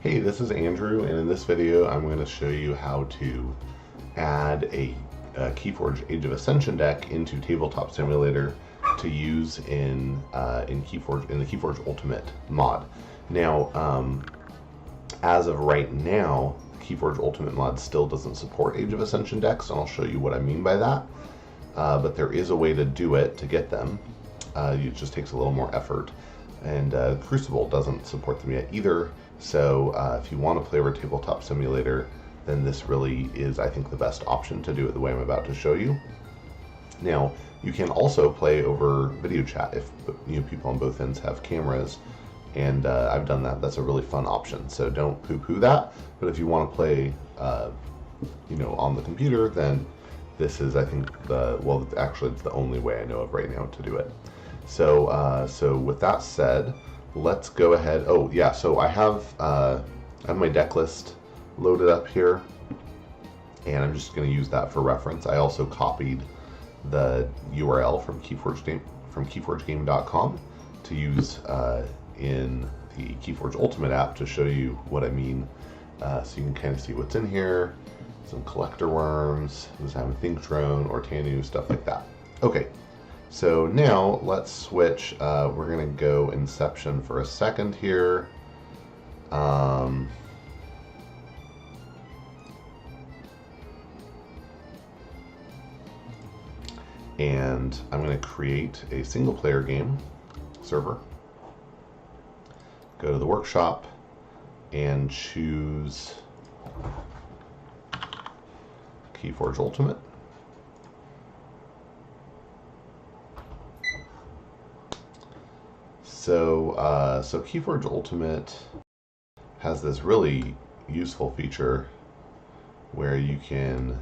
Hey, this is Andrew, and in this video I'm going to show you how to add a KeyForge Age of Ascension deck into Tabletop Simulator to use in KeyForge in the KeyForge Ultimate mod. Now, as of right now, KeyForge Ultimate mod still doesn't support Age of Ascension decks, and I'll show you what I mean by that. But there is a way to do it to get them. It just takes a little more effort, and Crucible doesn't support them yet either. So if you want to play over Tabletop Simulator, then this really is, I think, the best option to do it the way I'm about to show you. Now, you can also play over video chat if people on both ends have cameras, and I've done that. That's a really fun option. So don't poo-poo that. But if you want to play, on the computer, then this is, I think, actually it's the only way I know of right now to do it. So with that said, let's go ahead. Oh yeah, so I have my deck list loaded up here, and I'm just going to use that for reference. I also copied the URL from KeyForgeGame.com to use in the KeyForge Ultimate app to show you what I mean. So you can kind of see what's in here. Some collector worms, Design a Think Drone, or Tanu, stuff like that. Okay. So now let's switch. We're going to go Inception for a second here. And I'm going to create a single player game server. Go to the workshop and choose KeyForge Ultimate. So KeyForge Ultimate has this really useful feature where you can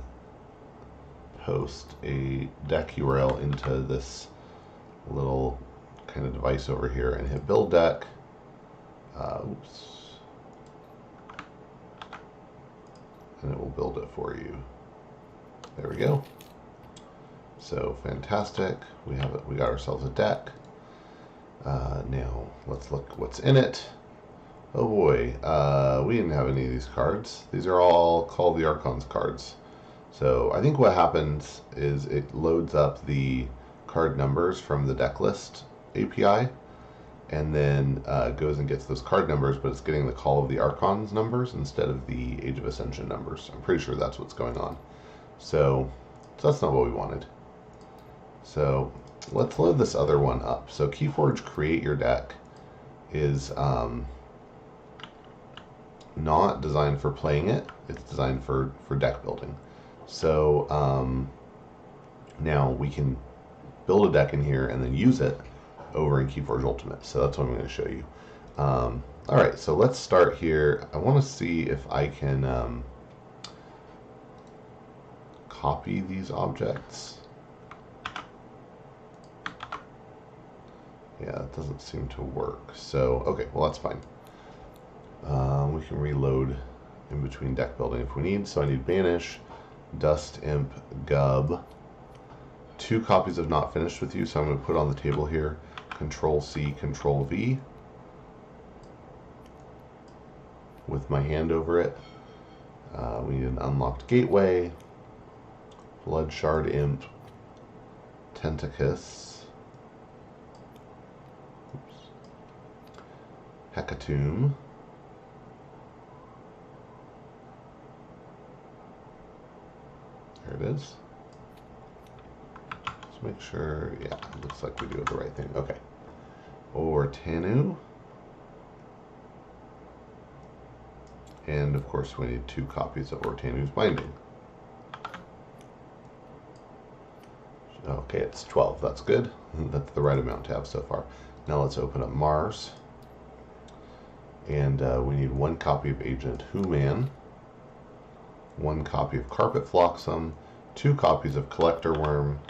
post a deck URL into this little kind of device over here and hit build deck. And it will build it for you. There we go. So fantastic. We have it. We got ourselves a deck. Now let's look what's in it. Oh boy, we didn't have any of these cards. These are all Call of the Archons cards. So I think what happens is it loads up the card numbers from the deck list API, and then goes and gets those card numbers, but it's getting the Call of the Archons numbers instead of the Age of Ascension numbers. I'm pretty sure that's what's going on. So that's not what we wanted. So let's load this other one up. So KeyForge Create Your Deck is not designed for playing it. It's designed for deck building. So now we can build a deck in here and then use it over in KeyForge Ultimate. So that's what I'm going to show you. All right, so let's start here. I want to see if I can copy these objects. Yeah, that doesn't seem to work. So, okay, well, that's fine. We can reload in between deck building if we need. So I need Banish, Dust Imp, Gub. 2 copies of Not Finished With You, so I'm going to put on the table here. Control-C, Control-V. With my hand over it. We need an Unlocked Gateway. Blood Shard Imp. Tentacus. Hecatomb. There it is. Let's make sure, yeah, it looks like we do the right thing. Okay. Or Tanu. And of course we need 2 copies of Ortanu's Binding. Okay, it's 12. That's good. That's the right amount to have so far. Now let's open up Mars. And we need 1 copy of Agent Who-Man, 1 copy of Carpet Flotsam, 2 copies of Collector Worm,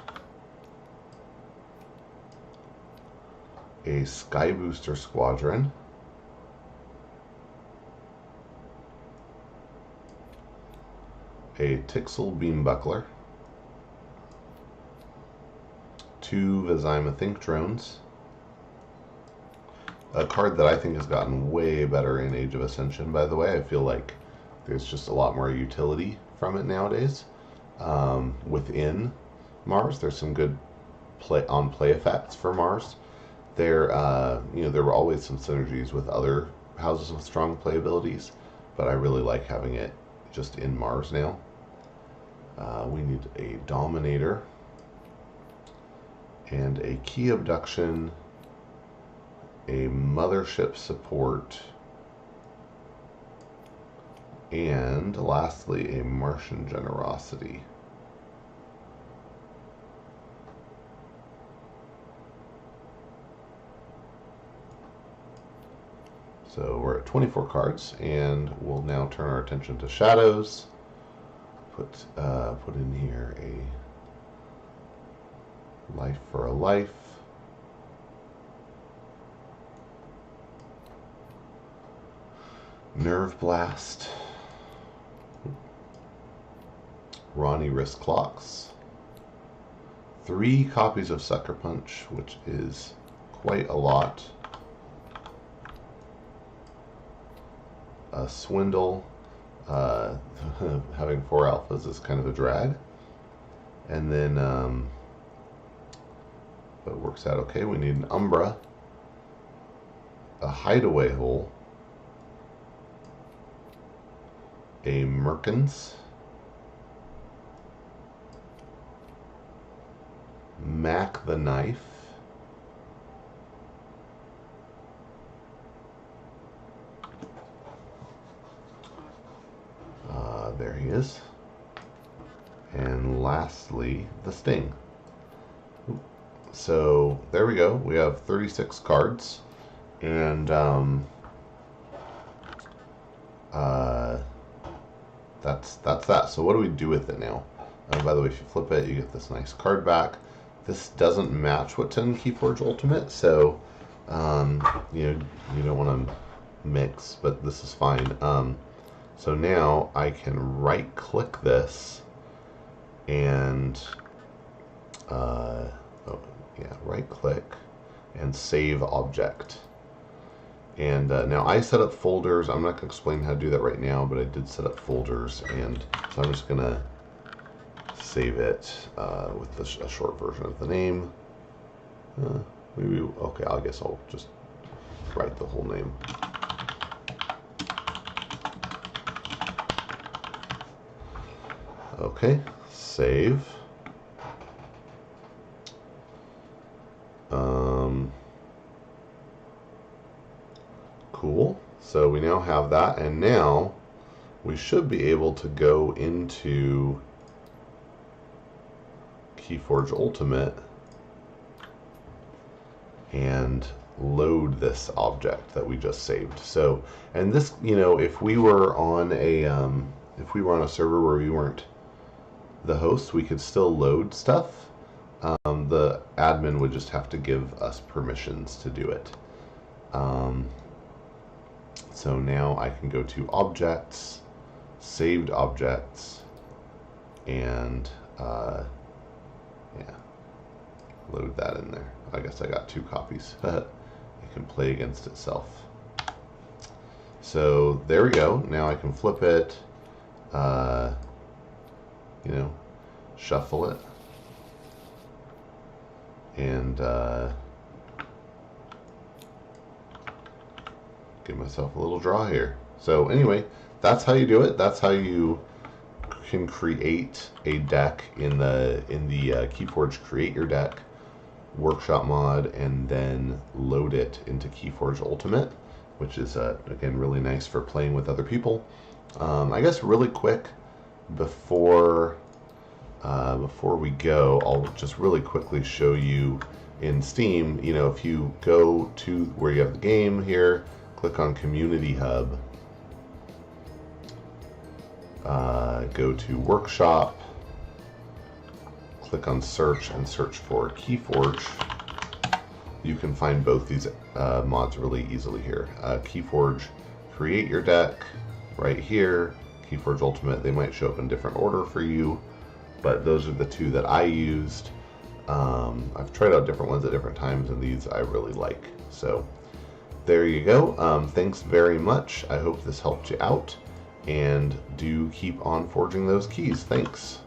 a Sky Booster Squadron, a Tixel Beambuckler, 2 Vizima Think Drones, a card that I think has gotten way better in Age of Ascension, by the way. I feel like there's just a lot more utility from it nowadays. Within Mars, there's some good play effects for Mars. There were always some synergies with other houses with strong play abilities, but I really like having it just in Mars now. We need a Dominator and a Key Abduction, a Mothership Support, and lastly a Martian Generosity. So we're at 24 cards, and we'll now turn our attention to shadows. Put in here a Life for a Life, Nerve Blast, Ronnie Wrist Clocks, 3 copies of Sucker Punch, which is quite a lot. A Swindle, having 4 alphas is kind of a drag. And then, but it works out okay. We need an Umbra, a Hideaway Hole, a Merkins, Mac the Knife, there he is, and lastly the Sting. So there we go. We have 36 cards, and that's that. So what do we do with it now? By the way, if you flip it, you get this nice card back. This doesn't match what's in KeyForge Ultimate, so you don't want to mix, but this is fine. So now I can right-click this and right-click and save object. And now I set up folders. I'm not going to explain how to do that right now, but I did set up folders, and so I'm just going to save it with a short version of the name. Okay, I guess I'll just write the whole name. Okay, save. Cool. So we now have that, and now we should be able to go into KeyForge Ultimate and load this object that we just saved. So, and this, if we were on a server where we weren't the host, we could still load stuff. The admin would just have to give us permissions to do it. So now I can go to Objects, Saved Objects, and load that in there. I guess I got 2 copies. It can play against itself. So there we go. Now I can flip it, shuffle it, and give myself a little draw here. So anyway, that's how you do it. That's how you can create a deck in the KeyForge Create Your Deck workshop mod, and then load it into KeyForge Ultimate, which is again really nice for playing with other people. I guess really quick before we go, I'll just really quickly show you in Steam. If you go to where you have the game here, click on Community Hub, go to Workshop, click on Search, and search for KeyForge. You can find both these mods really easily here. KeyForge Create Your Deck right here, KeyForge Ultimate. They might show up in different order for you, but those are the 2 that I used. I've tried out different ones at different times, and these I really like. So there you go. Thanks very much. I hope this helped you out, and do keep on forging those keys. Thanks.